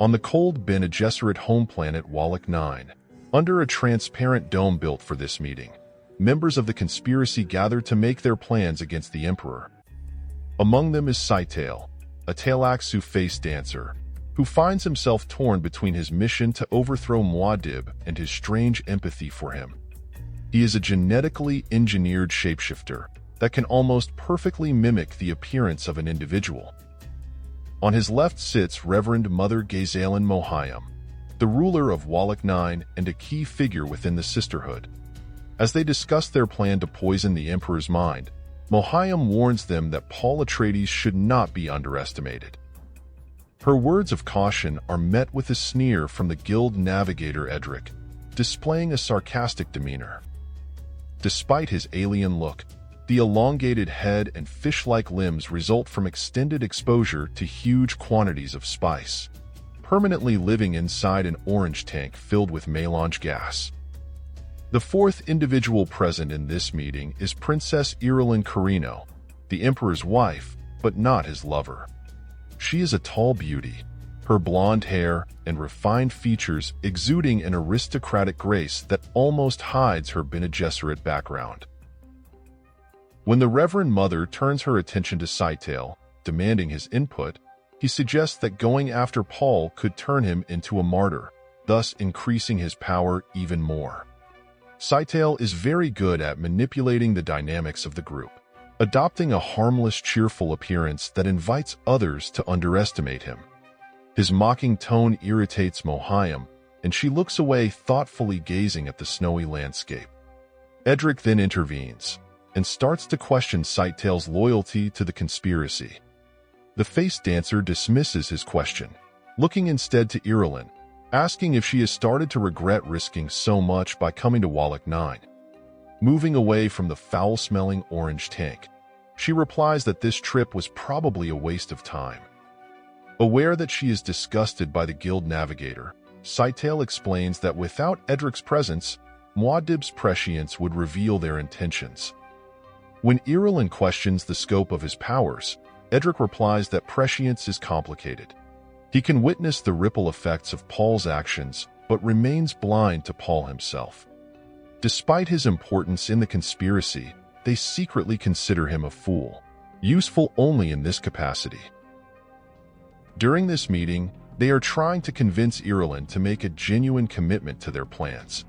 On the cold Bene Gesserit home planet Wallach 9, under a transparent dome built for this meeting, members of the conspiracy gather to make their plans against the Emperor. Among them is Scytale, a Tleilaxu face dancer, who finds himself torn between his mission to overthrow Muad'Dib and his strange empathy for him. He is a genetically engineered shapeshifter that can almost perfectly mimic the appearance of an individual. On his left sits Reverend Mother Gazalin Mohayim, the ruler of Wallach 9 and a key figure within the Sisterhood. As they discuss their plan to poison the Emperor's mind, Mohayim warns them that Paul Atreides should not be underestimated. Her words of caution are met with a sneer from the Guild Navigator Edric, displaying a sarcastic demeanor. Despite his alien look, the elongated head and fish-like limbs result from extended exposure to huge quantities of spice, permanently living inside an orange tank filled with melange gas. The fourth individual present in this meeting is Princess Irulan Carino, the Emperor's wife, but not his lover. She is a tall beauty, her blonde hair and refined features exuding an aristocratic grace that almost hides her Bene Gesserit background. When the Reverend Mother turns her attention to Scytale, demanding his input, he suggests that going after Paul could turn him into a martyr, thus increasing his power even more. Scytale is very good at manipulating the dynamics of the group, adopting a harmless, cheerful appearance that invites others to underestimate him. His mocking tone irritates Mohayim, and she looks away, thoughtfully gazing at the snowy landscape. Edric then intervenes and starts to question Scytale's loyalty to the conspiracy. The face dancer dismisses his question, looking instead to Irulan, asking if she has started to regret risking so much by coming to Wallach 9. Moving away from the foul-smelling orange tank, she replies that this trip was probably a waste of time. Aware that she is disgusted by the Guild Navigator, Scytale explains that without Edric's presence, Muad'Dib's prescience would reveal their intentions. When Irulan questions the scope of his powers, Edric replies that prescience is complicated. He can witness the ripple effects of Paul's actions, but remains blind to Paul himself. Despite his importance in the conspiracy, they secretly consider him a fool, useful only in this capacity. During this meeting, they are trying to convince Irulan to make a genuine commitment to their plans.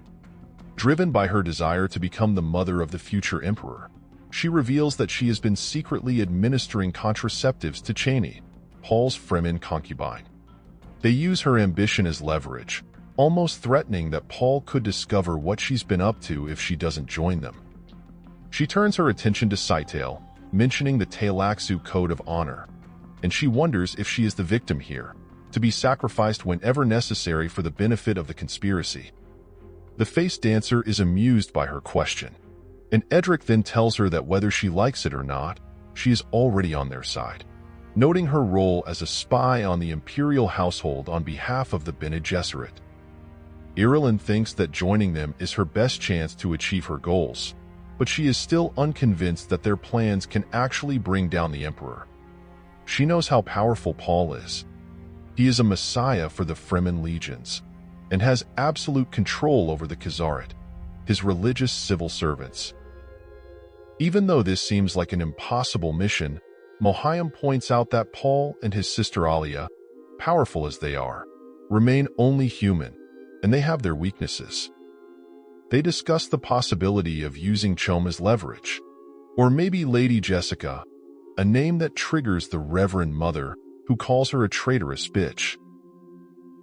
Driven by her desire to become the mother of the future emperor, she reveals that she has been secretly administering contraceptives to Chani, Paul's Fremen concubine. They use her ambition as leverage, almost threatening that Paul could discover what she's been up to if she doesn't join them. She turns her attention to Scytale, mentioning the Tleilaxu Code of Honor, and she wonders if she is the victim here, to be sacrificed whenever necessary for the benefit of the conspiracy. The face dancer is amused by her question, and Edric then tells her that whether she likes it or not, she is already on their side, noting her role as a spy on the imperial household on behalf of the Bene Gesserit. Irulan thinks that joining them is her best chance to achieve her goals, but she is still unconvinced that their plans can actually bring down the Emperor. She knows how powerful Paul is. He is a messiah for the Fremen legions, and has absolute control over the Khazarit, his religious civil servants. Even though this seems like an impossible mission, Mohayim points out that Paul and his sister Alia, powerful as they are, remain only human, and they have their weaknesses. They discuss the possibility of using Chom as leverage, or maybe Lady Jessica, a name that triggers the Reverend Mother, who calls her a traitorous bitch.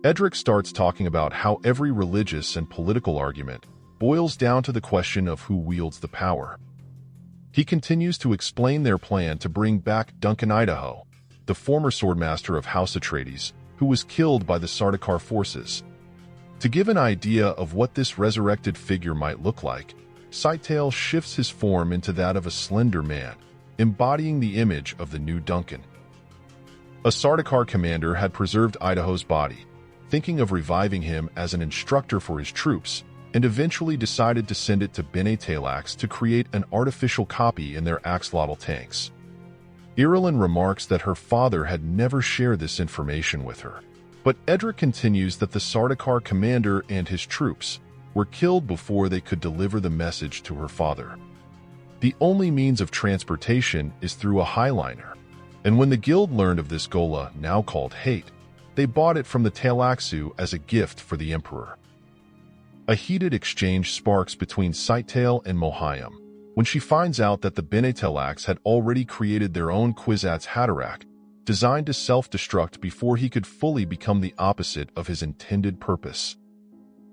Edric starts talking about how every religious and political argument boils down to the question of who wields the power. He continues to explain their plan to bring back Duncan Idaho, the former swordmaster of House Atreides, who was killed by the Sardaukar forces. To give an idea of what this resurrected figure might look like, Scytale shifts his form into that of a slender man, embodying the image of the new Duncan. A Sardaukar commander had preserved Idaho's body, thinking of reviving him as an instructor for his troops, and eventually decided to send it to Bene Tleilax to create an artificial copy in their axolotl tanks. Irulan remarks that her father had never shared this information with her, But Edric continues that the Sardaukar commander and his troops were killed before they could deliver the message to her father. The only means of transportation is through a highliner, and when the guild learned of this Gola, now called Hate, they bought it from the Talaxu as a gift for the emperor. A heated exchange sparks between Sightale and Mohayam when she finds out that the Bene Talax had already created their own Kwisatz Haderach, designed to self-destruct before he could fully become the opposite of his intended purpose.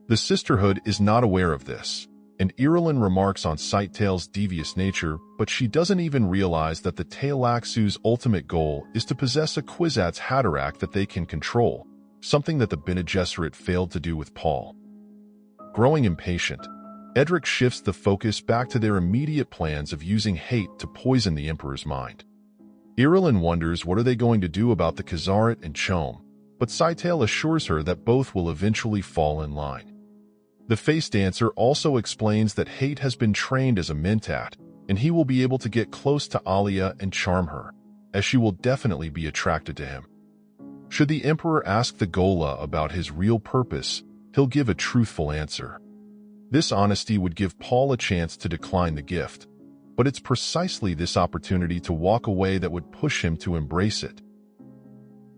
The Sisterhood is not aware of this, and Irulan remarks on Sightale's devious nature, but she doesn't even realize that the Talaxu's ultimate goal is to possess a Kwisatz Haderach that they can control, something that the Bene Gesserit failed to do with Paul. Growing impatient, Edric shifts the focus back to their immediate plans of using hate to poison the Emperor's mind. Irulan wonders what are they going to do about the Khazarit and Chom, but Sightale assures her that both will eventually fall in line. The face dancer also explains that Hate has been trained as a Mentat, and he will be able to get close to Alia and charm her, as she will definitely be attracted to him. Should the Emperor ask the Gola about his real purpose, he'll give a truthful answer. This honesty would give Paul a chance to decline the gift, but it's precisely this opportunity to walk away that would push him to embrace it.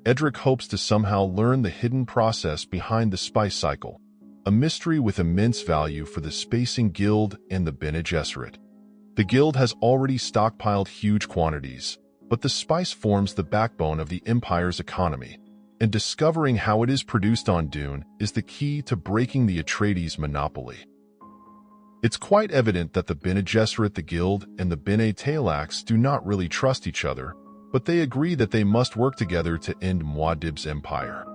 Edric hopes to somehow learn the hidden process behind the spice cycle, a mystery with immense value for the Spacing Guild and the Bene Gesserit. The guild has already stockpiled huge quantities, but the spice forms the backbone of the Empire's economy, and discovering how it is produced on Dune is the key to breaking the Atreides monopoly. It's quite evident that the Bene Gesserit, the guild, and the Bene Talax do not really trust each other, but they agree that they must work together to end Muad'Dib's empire.